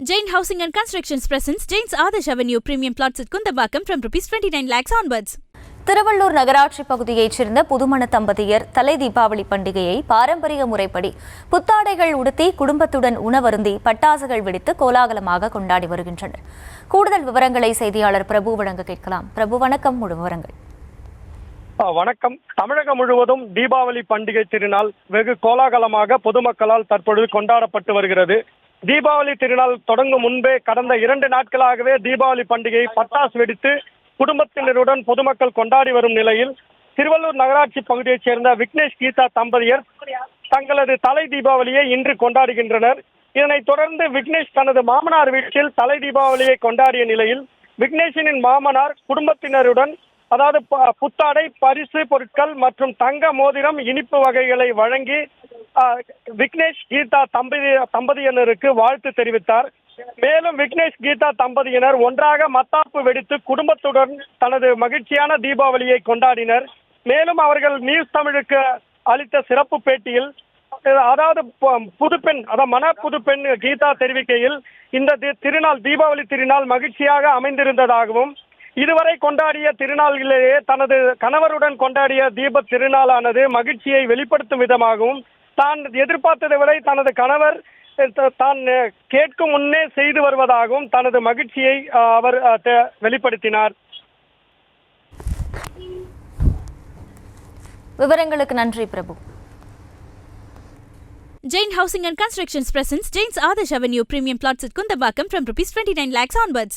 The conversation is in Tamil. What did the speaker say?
Jain Housing and Constructions presents Jain's Adarsh Avenue Premium Plots at Kundambakam from Rs 29 lakhs onwards. Tiruvallur நகராட்சி பகுதியைச் சேர்ந்த புதுமண தம்பதியர் தலை தீபாவளி பண்டிகையை பாரம்பரிய முறைப்படி புத்தாடைகள் உடுத்தி குடும்பத்துடன் உணவருந்தி பட்டாசுகள் வெடித்து கோலாகலமாக கொண்டாடி வருகின்றனர். கூடுதல் விவரங்களை செய்தியாளர் பிரபு வழங்க கேட்கலாம். பிரபு, வணக்கம். முழு விவரங்கள். வணக்கம். தமிழகம் முழுவதும் தீபாவளி பண்டிகை திருநாள் வெகு கோலாகலமாக பொதுமக்களால் தற்பொழுது கொண்டாடப்பட்டு வருகிறது. தீபாவளி திருநாள் தொடங்கும் முன்பே கடந்த 2 நாட்களாகவே தீபாவளி பண்டிகையை பட்டாசு வெடித்து குடும்பத்தினருடன் பொதுமக்கள் கொண்டாடி வரும் நிலையில் திருவள்ளூர் நகராட்சி பகுதியைச் சேர்ந்த விக்னேஷ் கீதா தம்பதியர் தங்களது தலை தீபாவளியை இன்று கொண்டாடுகின்றனர். இதனைத் தொடர்ந்து விக்னேஷ் தனது மாமனார் வீட்டில் தலை தீபாவளியை கொண்டாடிய நிலையில் விக்னேஷின் மாமனார் குடும்பத்தினருடன் அதாவது புத்தாடை, பரிசு பொருட்கள் மற்றும் தங்க மோதிரம், இனிப்பு வகைகளை வழங்கி விக்னேஷ் கீதா தம்பதியினருக்கு வாழ்த்து தெரிவித்தார். மேலும் விக்னேஷ் கீதா தம்பதியினர் ஒன்றாக மத்தாப்பு வெடித்து குடும்பத்துடன் தனது மகிழ்ச்சியான தீபாவளியை கொண்டாடினர். மேலும் அவர்கள் நியூஸ் தமிழுக்கு அளித்த சிறப்பு பேட்டியில் அதாவது புதுப்பெண் மன புதுப்பெண் கீதா தெரிவிக்கையில் இந்த திருநாள் தீபாவளி திருநாள் மகிழ்ச்சியாக அமைந்திருந்ததாகவும் இதுவரை கொண்டாடிய திருநாளிலேயே தனது கணவருடன் கொண்டாடிய தீப திருநாளானது மகிழ்ச்சியை வெளிப்படுத்தும் விதமாகவும் தான் எதிர்பார்த்ததை விட தனது கணவர் தான் கேட்கும் முன்னே செய்து வருவதாகவும் தனது மகிழ்ச்சியை அவர் வெளிப்படுத்தினார். விவரங்களுக்கு நன்றி பிரபு. Jain Housing and Constructions presents Jain's Adarsh Avenue Premium Plots at Kundambakam from Rs 29 lakhs onwards.